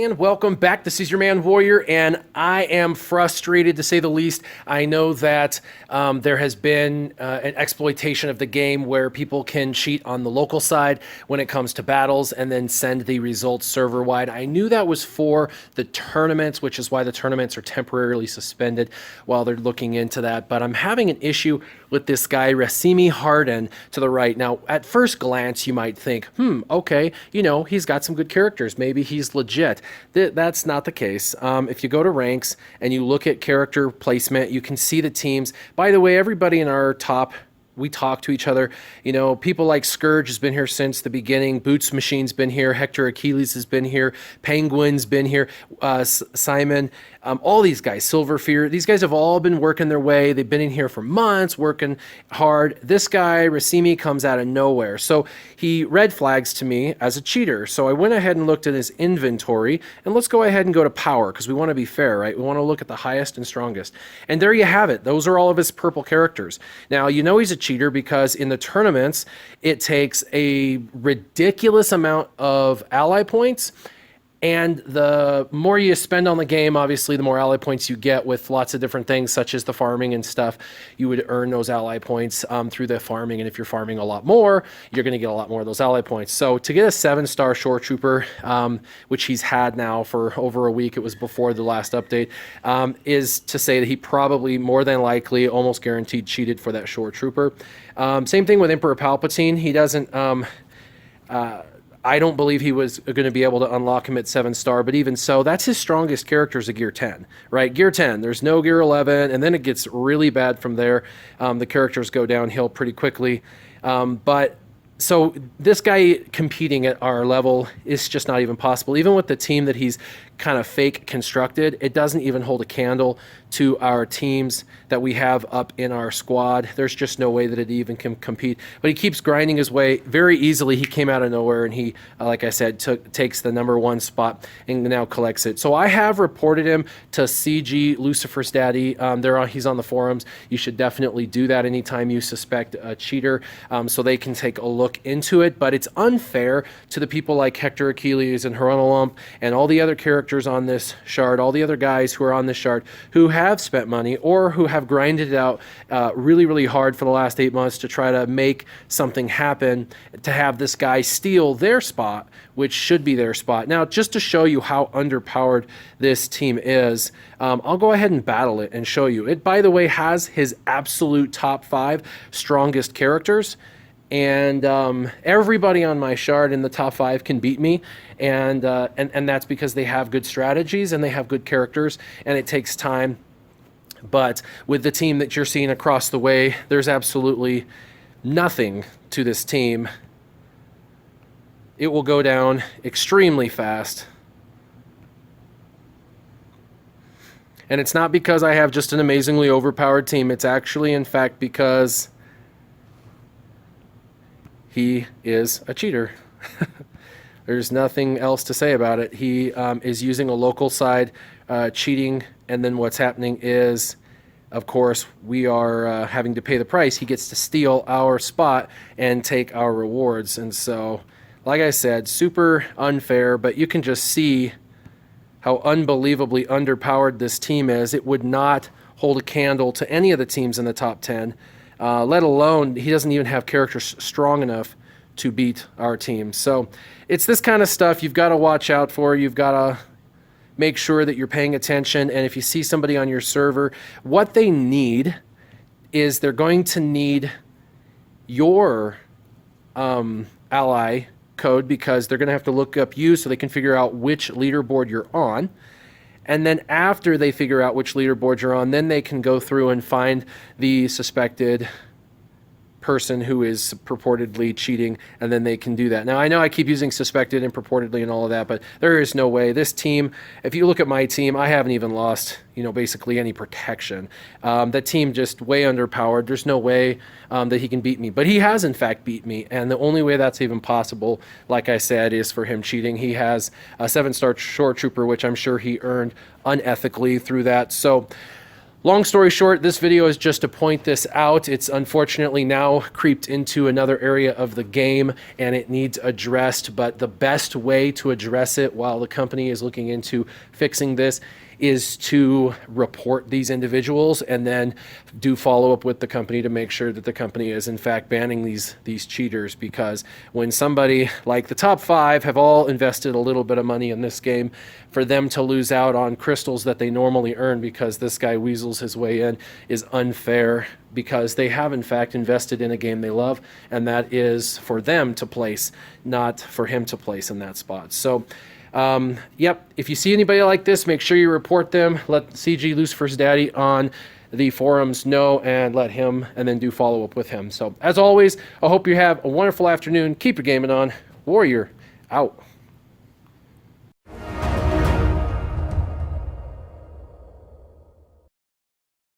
And welcome back. This is your man Warrior, and I am frustrated to say the least. I know that there has been an exploitation of the game where people can cheat on the local side when it comes to battles and then send the results server wide. I knew that was for the tournaments, which is why the tournaments are temporarily suspended while they're looking into that. But I'm having an issue with this guy, Racimi Harden, to the right. Now, at first glance, you might think, okay, he's got some good characters. Maybe he's legit. That's not the case. If you go to ranks and you look at character placement, you can see the teams. By the way, everybody in our top, we talk to each other. People like Scourge has been here since the beginning. Boots Machine's been here. Hector Achilles has been here. Penguin's been here. Simon, all these guys, Silver Fear, these guys have all been working their way. They've been in here for months, working hard. This guy, Racimi, comes out of nowhere. So he red flags to me as a cheater. So I went ahead and looked at his inventory, and let's go ahead and go to power because we want to be fair, right? We want to look at the highest and strongest. And there you have it. Those are all of his purple characters. Now, he's a cheater because in the tournaments, it takes a ridiculous amount of ally points. And the more you spend on the game, obviously, the more ally points you get with lots of different things, such as the farming and stuff. You would earn those ally points through the farming. And if you're farming a lot more, you're going to get a lot more of those ally points. So to get a 7-star Shore Trooper, which he's had now for over a week, it was before the last update, is to say that he probably more than likely, almost guaranteed, cheated for that Shore Trooper. Same thing with Emperor Palpatine. He doesn't... I don't believe he was going to be able to unlock him at 7-star, but even so, that's his strongest character is a Gear 10, right? Gear 10, there's no Gear 11, and then it gets really bad from there. The characters go downhill pretty quickly. So this guy competing at our level is just not even possible. Even with the team that he's kind of fake constructed, it doesn't even hold a candle to our teams that we have up in our squad. There's just no way that it even can compete. But he keeps grinding his way very easily. He came out of nowhere, and he, like I said, takes the #1 spot and now collects it. So I have reported him to CG Lucifer's Daddy. He's on the forums. You should definitely do that anytime you suspect a cheater, so they can take a look into it. But it's unfair to the people like Hector Achilles and Hronolump and all the other characters on this shard, all the other guys who are on this shard who have spent money or who have grinded it out really, really hard for the last 8 months to try to make something happen, to have this guy steal their spot, which should be their spot. Now, just to show you how underpowered this team is, I'll go ahead and battle it and show you. It, by the way, has his absolute top 5 strongest characters. And everybody on my shard in the top 5 can beat me, and that's because they have good strategies and they have good characters, and it takes time. But with the team that you're seeing across the way, there's absolutely nothing to this team. It will go down extremely fast. And it's not because I have just an amazingly overpowered team. It's actually, in fact, because he is a cheater. There's nothing else to say about it. He is using a local side, cheating, and then what's happening is, of course, we are having to pay the price. He gets to steal our spot and take our rewards. And so, like I said, super unfair, but you can just see how unbelievably underpowered this team is. It would not hold a candle to any of the teams in the top 10. Let alone, he doesn't even have characters strong enough to beat our team. So it's this kind of stuff you've got to watch out for. You've got to make sure that you're paying attention. And if you see somebody on your server, what they need is they're going to need your ally code, because they're going to have to look up you so they can figure out which leaderboard you're on. And then after they figure out which leaderboard you're on, then they can go through and find the suspected person who is purportedly cheating, and then they can do that. Now, I know I keep using suspected and purportedly and all of that, but there is no way. This team, if you look at my team, I haven't even lost, basically any protection. That team just way underpowered. There's no way that he can beat me, but he has in fact beat me, and the only way that's even possible, like I said, is for him cheating. He has a 7-star Shore Trooper, which I'm sure he earned unethically through that. So Long story short, this video is just to point this out. It's unfortunately now creeped into another area of the game and it needs addressed, but the best way to address it while the company is looking into fixing this is to report these individuals and then do follow up with the company to make sure that the company is in fact banning these cheaters, because when somebody like the top 5 have all invested a little bit of money in this game, for them to lose out on crystals that they normally earn because this guy weasels his way in is unfair, because they have in fact invested in a game they love, and that is for them to place, not for him to place in that spot. So yep, if you see anybody like this, make sure you report them. Let CG Lucifer's daddy on the forums know, and let him, and then do follow up with him. So as always, I hope you have a wonderful afternoon. Keep your gaming on. Warrior out.